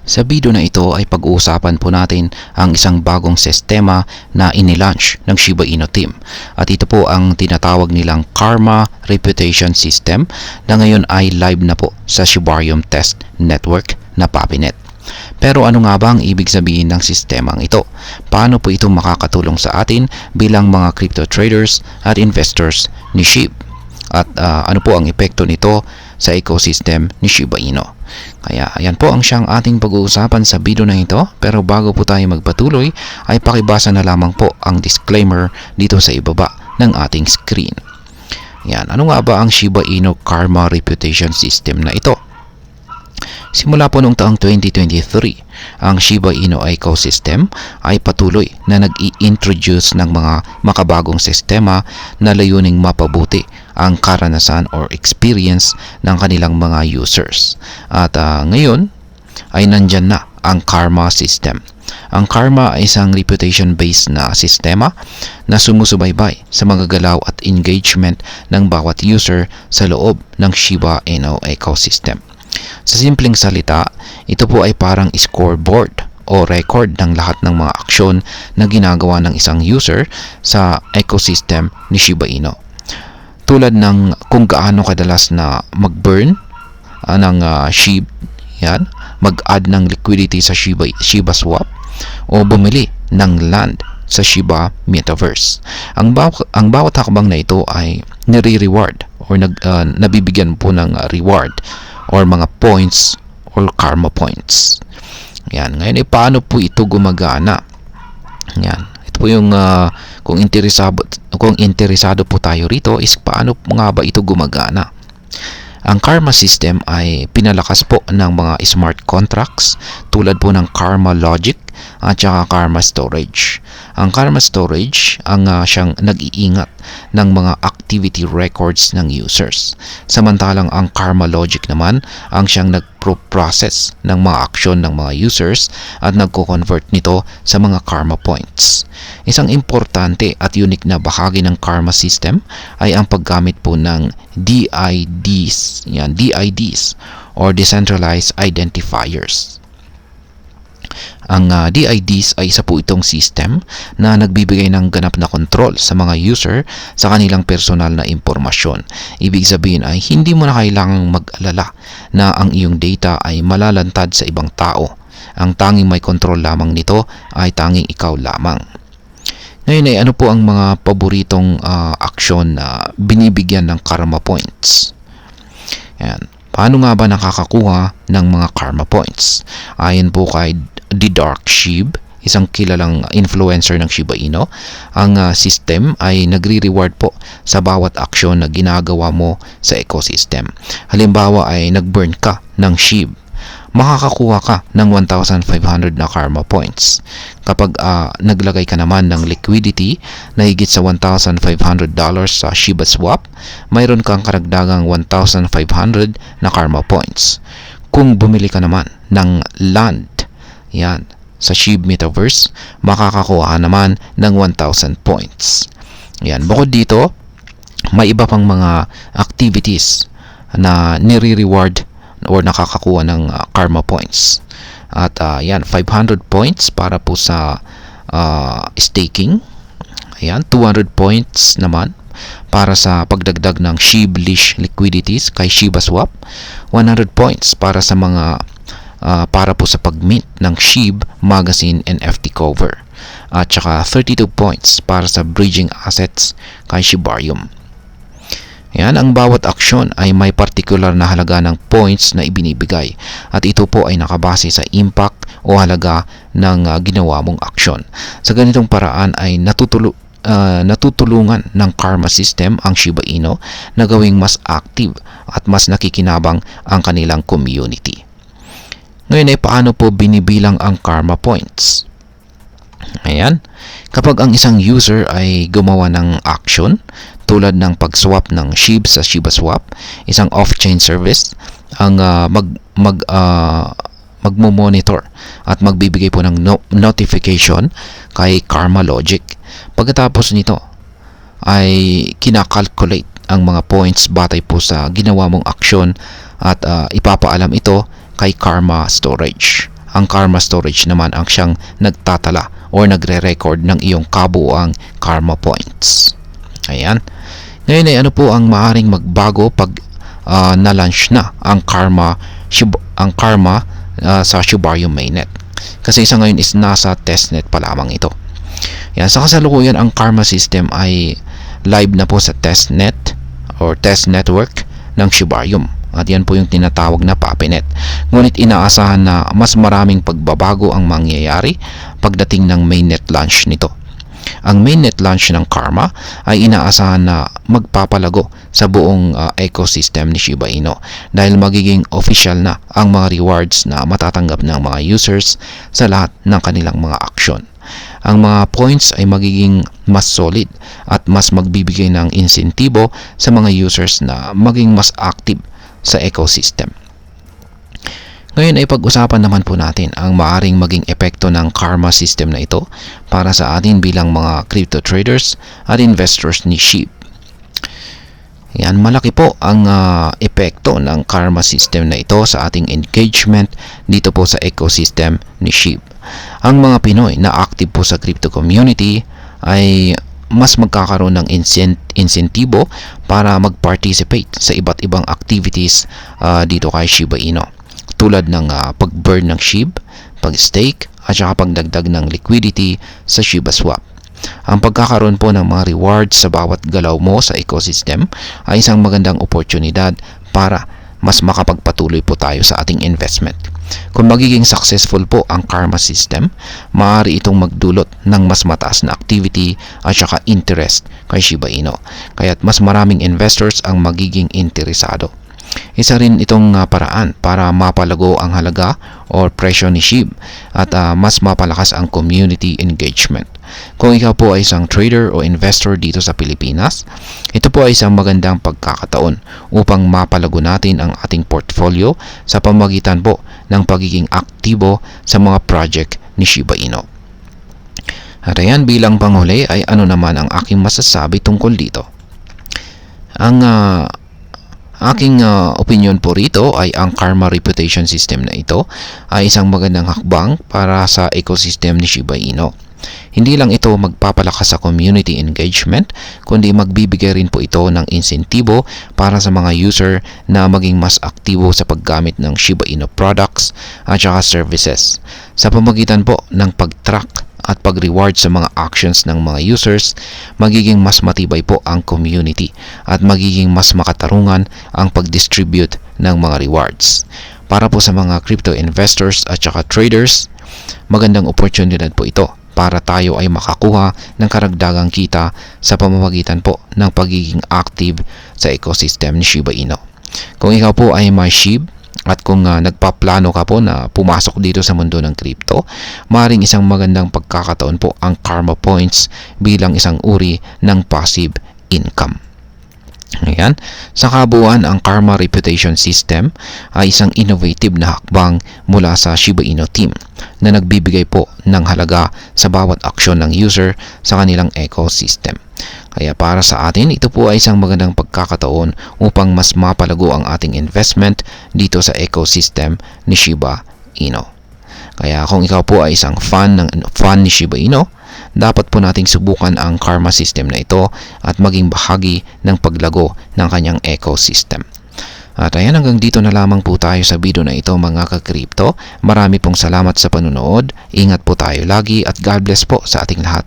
Sa video na ito ay pag-uusapan po natin ang isang bagong sistema na inilaunch ng Shiba Inu team. At ito po ang tinatawag nilang Karma Reputation System na ngayon ay live na po sa Shibarium Test Network na Papinet. Pero ano nga ba ang ibig sabihin ng sistemang ito? Paano po ito makakatulong sa atin bilang mga crypto traders at investors ni SHIB? At ano po ang epekto nito sa ecosystem ni Shiba Inu? Kaya ayan po ang siyang ating pag-uusapan sa video na ito. Pero bago po tayo magpatuloy ay pakibasa na lamang po ang disclaimer dito sa ibaba ng ating screen. Yan, ano nga ba ang Shiba Inu Karma Reputation System na ito? Simula po noong taong 2023, ang Shiba Inu ecosystem ay patuloy na nag-i-introduce ng mga makabagong sistema na layuning mapabuti ang karanasan or experience ng kanilang mga users. At ngayon ay nandyan na ang Karma system. Ang Karma ay isang reputation-based na sistema na sumusubaybay sa mga galaw at engagement ng bawat user sa loob ng Shiba Inu ecosystem. Sa simpleng salita, ito po ay parang scoreboard o record ng lahat ng mga aksyon na ginagawa ng isang user sa ecosystem ni Shiba Inu. Tulad ng kung gaano kadalas na mag-burn ng SHIB, yan, mag-add ng liquidity sa Shiba Swap o bumili ng land sa Shiba Metaverse. Ang bawat hakbang na ito ay nire-reward or nabibigyan po ng reward or mga points or karma points. Yan. Ngayon ay paano po ito gumagana? Yan. Ito po yung kung interesado po tayo rito is paano nga ba ito gumagana? Ang Karma system ay pinalakas po ng mga smart contracts tulad po ng Karma Logic at saka Karma Storage. Ang Karma Storage ang siyang nag-iingat ng mga activity records ng users. Samantalang ang Karma Logic naman ang siyang nagpo-process ng mga aksyon ng mga users at nagko-convert nito sa mga Karma Points. Isang importante at unique na bahagi ng Karma system ay ang paggamit po ng DIDs, DIDs or Decentralized Identifiers. Ang DIDs ay isa po itong system na nagbibigay ng ganap na kontrol sa mga user sa kanilang personal na impormasyon. Ibig sabihin ay hindi mo na kailangang mag-alala na ang iyong data ay malalantad sa ibang tao. Ang tanging may kontrol lamang nito ay tanging ikaw lamang. Ngayon ay ano po ang mga paboritong aksyon na binibigyan ng karma points? Yan. Paano nga ba nakakakuha ng mga karma points? Ayon po kay The Dark SHIB, isang kilalang influencer ng Shiba Inu, ang system ay nagre-reward po sa bawat aksyon na ginagawa mo sa ecosystem. Halimbawa ay nag-burn ka ng SHIB, makakakuha ka ng 1,500 na karma points. Kapag naglagay ka naman ng liquidity na higit sa $1,500 sa Shiba Swap, mayroon kang karagdagang 1,500 na karma points. Kung bumili ka naman ng land, yan, sa SHIB Metaverse, makakakuha ka naman ng 1,000 points. Yan, bukod dito, may iba pang mga activities na nire-reward or nakakakuha ng karma points. At yan, 500 points para po sa staking. Ayan, 200 points naman para sa pagdagdag ng SHIB leash liquidities kay Shiba Swap. 100 points para sa mga para po sa pag-mint ng SHIB Magazine NFT cover. At saka 32 points para sa bridging assets kay Shibarium. Yan, ang bawat aksyon ay may particular na halaga ng points na ibinibigay at ito po ay nakabase sa impact o halaga ng ginawa mong aksyon. Sa ganitong paraan ay natutulungan ng Karma system ang Shiba Inu na gawing mas active at mas nakikinabang ang kanilang community. Ngayon ay paano po binibilang ang karma points? Ayan, kapag ang isang user ay gumawa ng action tulad ng pag-swap ng SHIB sa Shiba Swap, isang off-chain service ang magmo-monitor at magbibigay po ng notification kay Karma Logic. Pagkatapos nito ay kinakalculate ang mga points batay po sa ginawa mong aksyon at ipapaalam ito kay Karma Storage. ang Karma Storage naman ang siyang nagtatala or nagre-record ng iyong kabuuang Karma Points. Ayan. Ngayon ay ano po ang maaaring magbago pag na-launch na ang Karma sa Shibarium mainnet. Kasi isa ngayon is nasa testnet pa lamang ito. Yan, sa kasalukuyan ang Karma system ay live na po sa testnet or test network ng Shibarium. At yan po yung tinatawag na PAPINet. Ngunit inaasahan na mas maraming pagbabago ang mangyayari pagdating ng mainnet launch nito. Ang mainnet launch ng Karma ay inaasahan na magpapalago sa buong ecosystem ni Shiba Inu dahil magiging official na ang mga rewards na matatanggap ng mga users sa lahat ng kanilang mga aksyon. Ang mga points ay magiging mas solid at mas magbibigay ng insentibo sa mga users na maging mas active sa ecosystem. Ngayon ay pag-usapan naman po natin ang maaring maging epekto ng Karma system na ito para sa atin bilang mga crypto traders at investors ni SHIB. Yan, malaki po ang epekto ng Karma system na ito sa ating engagement dito po sa ecosystem ni SHIB. Ang mga Pinoy na active po sa crypto community ay mas magkakaroon ng insentibo para mag-participate sa iba't ibang activities dito kay Shiba Inu. Tulad ng pag-burn ng SHIB, pag-stake, at saka pagdagdag ng liquidity sa Shiba Swap. Ang pagkakaroon po ng mga rewards sa bawat galaw mo sa ecosystem ay isang magandang oportunidad para mas makapagpatuloy po tayo sa ating investment. Kung magiging successful po ang Karma system, maaari itong magdulot ng mas mataas na activity at saka interest kay Shiba Inu. Kaya't mas maraming investors ang magiging interesado. Isa rin itong paraan para mapalago ang halaga or presyo ni SHIB at mas mapalakas ang community engagement. Kung ikaw po ay isang trader o investor dito sa Pilipinas, ito po ay isang magandang pagkakataon upang mapalago natin ang ating portfolio sa pamamagitan po ng pagiging aktibo sa mga project ni Shiba Inu. At ayan, bilang panghuli ay ano naman ang aking masasabi tungkol dito. Ang aking opinion po rito ay ang Karma reputation system na ito ay isang magandang hakbang para sa ecosystem ni Shiba Inu. Hindi lang ito magpapalakas sa community engagement, kundi magbibigay rin po ito ng insentibo para sa mga user na maging mas aktibo sa paggamit ng Shiba Inu products at saka services. Sa pamamagitan po ng pag-track at pag-reward sa mga actions ng mga users, magiging mas matibay po ang community at magiging mas makatarungan ang pag-distribute ng mga rewards. Para po sa mga crypto investors at saka traders, magandang oportunidad po ito para tayo ay makakuha ng karagdagang kita sa pamamagitan po ng pagiging active sa ecosystem ni Shiba Inu. Kung ikaw po ay may SHIB at kung nagpaplano ka po na pumasok dito sa mundo ng crypto, maaaring isang magandang pagkakataon po ang Karma Points bilang isang uri ng passive income. Ayan. Sa kabuuan, ang Karma reputation system ay isang innovative na hakbang mula sa Shiba Inu team na nagbibigay po ng halaga sa bawat aksyon ng user sa kanilang ecosystem. Kaya para sa atin, ito po ay isang magandang pagkakataon upang mas mapalago ang ating investment dito sa ecosystem ni Shiba Inu. Kaya kung ikaw po ay isang fan ni Shiba Inu, dapat po nating subukan ang Karma system na ito at maging bahagi ng paglago ng kanyang ecosystem. At ayan, hanggang dito na lamang po tayo sa video na ito mga ka-crypto. Marami pong salamat sa panunood. Ingat po tayo lagi at God bless po sa ating lahat.